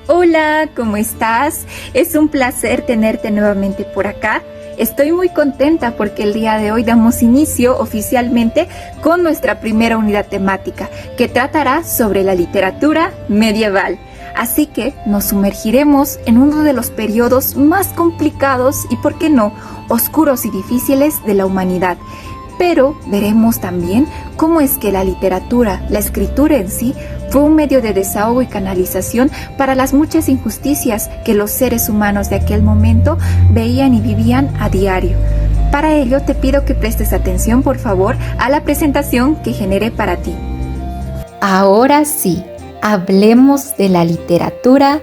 Hola, ¿cómo estás? Es un placer tenerte nuevamente por acá. Estoy muy contenta porque el día de hoy damos inicio oficialmente con nuestra primera unidad temática, que tratará sobre la literatura medieval. Así que nos sumergiremos en uno de los periodos más complicados y, ¿por qué no?, oscuros y difíciles de la humanidad. Pero veremos también cómo es que la literatura, la escritura en sí, fue un medio de desahogo y canalización para las muchas injusticias que los seres humanos de aquel momento veían y vivían a diario. Para ello te pido que prestes atención, por favor, a la presentación que generé para ti. Ahora sí, hablemos de la literatura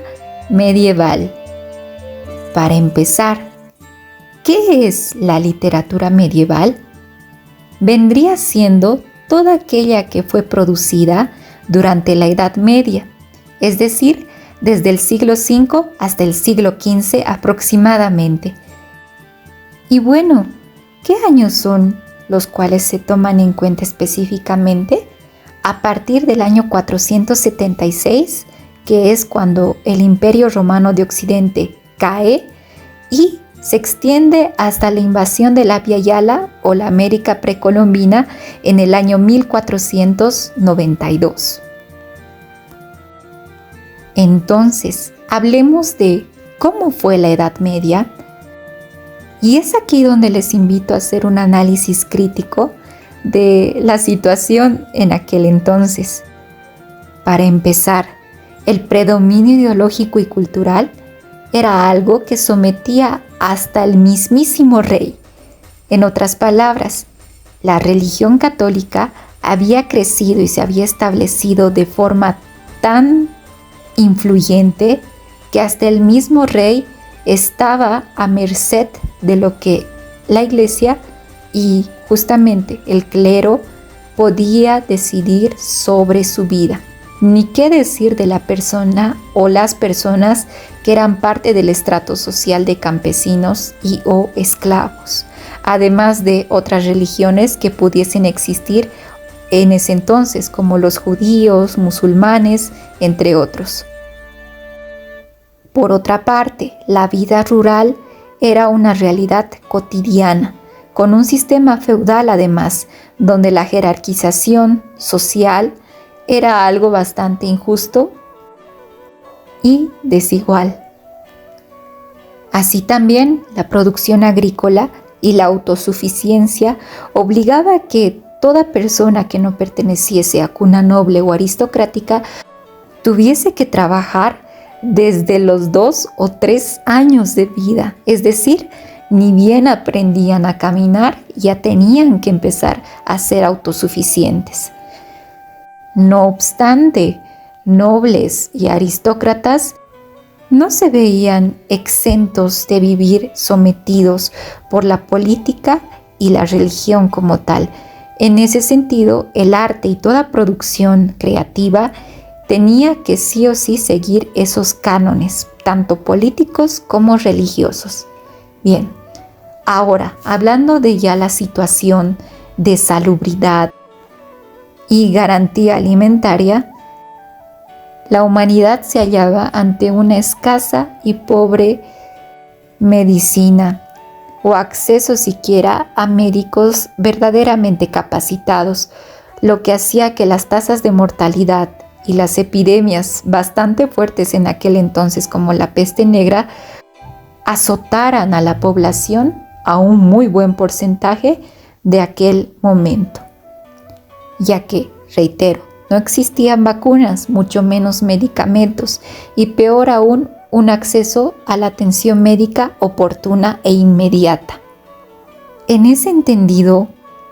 medieval. Para empezar, ¿qué es la literatura medieval? Vendría siendo toda aquella que fue producida durante la Edad Media, es decir, desde el siglo V hasta el siglo XV aproximadamente. Y bueno, ¿qué años son los cuales se toman en cuenta específicamente? A partir del año 476, que es cuando el Imperio Romano de Occidente cae y se extiende hasta la invasión de la Via Yala o la América precolombina en el año 1492. Entonces, hablemos de cómo fue la Edad Media, y es aquí donde les invito a hacer un análisis crítico de la situación en aquel entonces. Para empezar, el predominio ideológico y cultural era algo que sometía hasta el mismísimo rey. En otras palabras, la religión católica había crecido y se había establecido de forma tan influyente que hasta el mismo rey estaba a merced de lo que la iglesia y justamente el clero podía decidir sobre su vida. Ni qué decir de la persona o las personas que eran parte del estrato social de campesinos y o esclavos, además de otras religiones que pudiesen existir en ese entonces, como los judíos, musulmanes, entre otros. Por otra parte, la vida rural era una realidad cotidiana, con un sistema feudal además, donde la jerarquización social era algo bastante injusto y desigual. Así también, la producción agrícola y la autosuficiencia obligaba a que toda persona que no perteneciese a cuna noble o aristocrática tuviese que trabajar desde los 2 o 3 años de vida, es decir, ni bien aprendían a caminar, ya tenían que empezar a ser autosuficientes. No obstante, nobles y aristócratas no se veían exentos de vivir sometidos por la política y la religión como tal. En ese sentido, el arte y toda producción creativa tenía que sí o sí seguir esos cánones, tanto políticos como religiosos. Bien, ahora, hablando de ya la situación de salubridad y garantía alimentaria, la humanidad se hallaba ante una escasa y pobre medicina o acceso siquiera a médicos verdaderamente capacitados, lo que hacía que las tasas de mortalidad y las epidemias bastante fuertes en aquel entonces, como la peste negra, azotaran a la población a un muy buen porcentaje de aquel momento, ya que, reitero, no existían vacunas, mucho menos medicamentos, y peor aún, un acceso a la atención médica oportuna e inmediata. En ese entendido,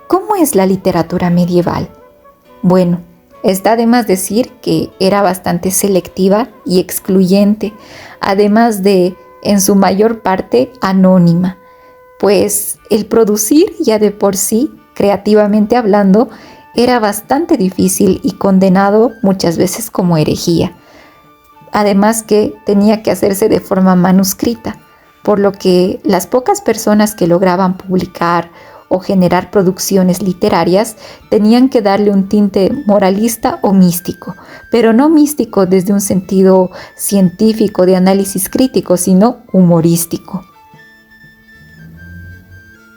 ¿cómo es la literatura medieval? Bueno, está de más decir que era bastante selectiva y excluyente, además de, en su mayor parte, anónima, pues el producir ya de por sí, creativamente hablando, era bastante difícil y condenado muchas veces como herejía. Además que tenía que hacerse de forma manuscrita, por lo que las pocas personas que lograban publicar o generar producciones literarias, tenían que darle un tinte moralista o místico, pero no místico desde un sentido científico de análisis crítico, sino humorístico.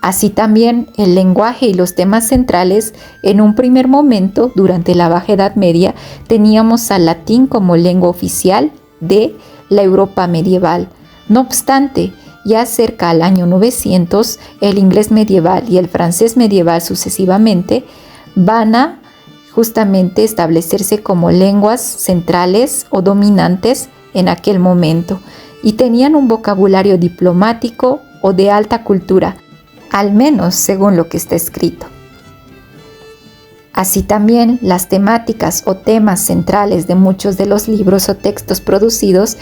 Así también el lenguaje y los temas centrales, en un primer momento, durante la Baja Edad Media, teníamos al latín como lengua oficial de la Europa medieval. No obstante, ya cerca al año 900, el inglés medieval y el francés medieval sucesivamente van a justamente establecerse como lenguas centrales o dominantes en aquel momento y tenían un vocabulario diplomático o de alta cultura, al menos según lo que está escrito. Así también las temáticas o temas centrales de muchos de los libros o textos producidos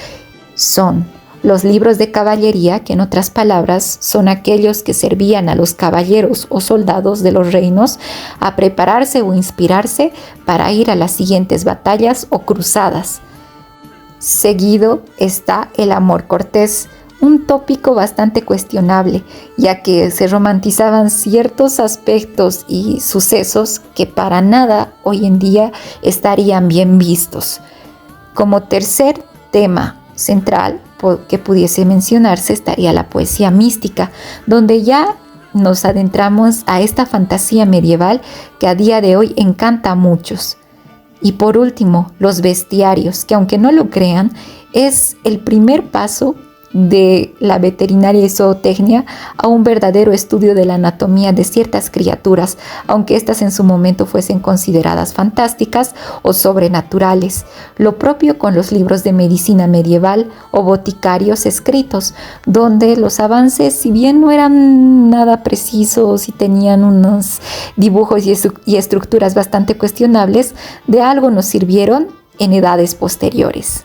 son los libros de caballería, que en otras palabras son aquellos que servían a los caballeros o soldados de los reinos a prepararse o inspirarse para ir a las siguientes batallas o cruzadas. Seguido está el amor cortés, un tópico bastante cuestionable, ya que se romantizaban ciertos aspectos y sucesos que para nada hoy en día estarían bien vistos. Como tercer tema central que pudiese mencionarse estaría la poesía mística, donde ya nos adentramos a esta fantasía medieval que a día de hoy encanta a muchos. Y por último, los bestiarios, que aunque no lo crean, es el primer paso de la veterinaria y zootecnia a un verdadero estudio de la anatomía de ciertas criaturas, aunque éstas en su momento fuesen consideradas fantásticas o sobrenaturales. Lo propio con los libros de medicina medieval o boticarios escritos, donde los avances, si bien no eran nada precisos y tenían unos dibujos y estructuras bastante cuestionables, de algo nos sirvieron en edades posteriores.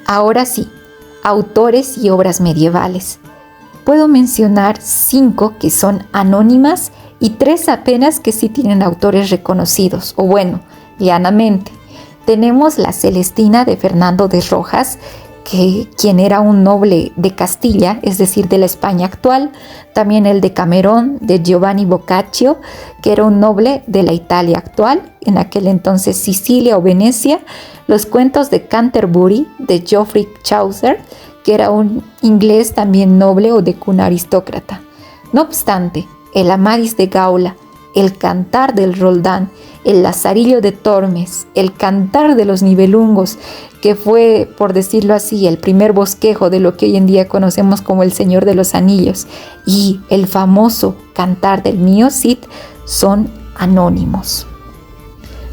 Ahora sí, autores y obras medievales. Puedo mencionar 5 que son anónimas y 3 apenas que sí tienen autores reconocidos, o bueno, llanamente. Tenemos la Celestina de Fernando de Rojas, quien era un noble de Castilla, es decir, de la España actual. También el Decamerón de Giovanni Boccaccio, que era un noble de la Italia actual, en aquel entonces Sicilia o Venecia. Los cuentos de Canterbury de Geoffrey Chaucer, que era un inglés también noble o de cuna aristócrata. No obstante, el Amadís de Gaula, el Cantar del Roldán, el Lazarillo de Tormes, el Cantar de los Nibelungos, que fue, por decirlo así, el primer bosquejo de lo que hoy en día conocemos como el Señor de los Anillos, y el famoso Cantar del Mío Cid, son anónimos.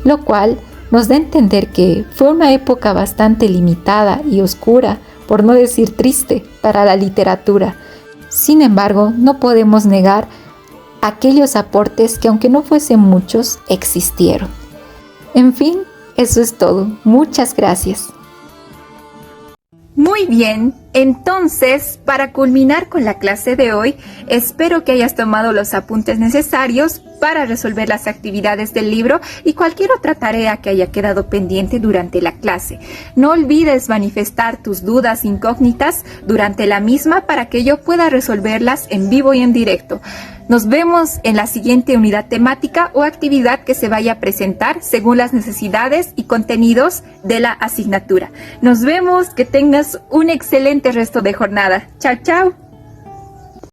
Lo cual nos da a entender que fue una época bastante limitada y oscura, por no decir triste, para la literatura. Sin embargo, no podemos negar aquellos aportes que, aunque no fuesen muchos, existieron. En fin, eso es todo. Muchas gracias. Muy bien, entonces, para culminar con la clase de hoy, espero que hayas tomado los apuntes necesarios para resolver las actividades del libro y cualquier otra tarea que haya quedado pendiente durante la clase. No olvides manifestar tus dudas incógnitas durante la misma para que yo pueda resolverlas en vivo y en directo. Nos vemos en la siguiente unidad temática o actividad que se vaya a presentar según las necesidades y contenidos de la asignatura. Nos vemos, que tengas un excelente resto de jornada. Chao, chao.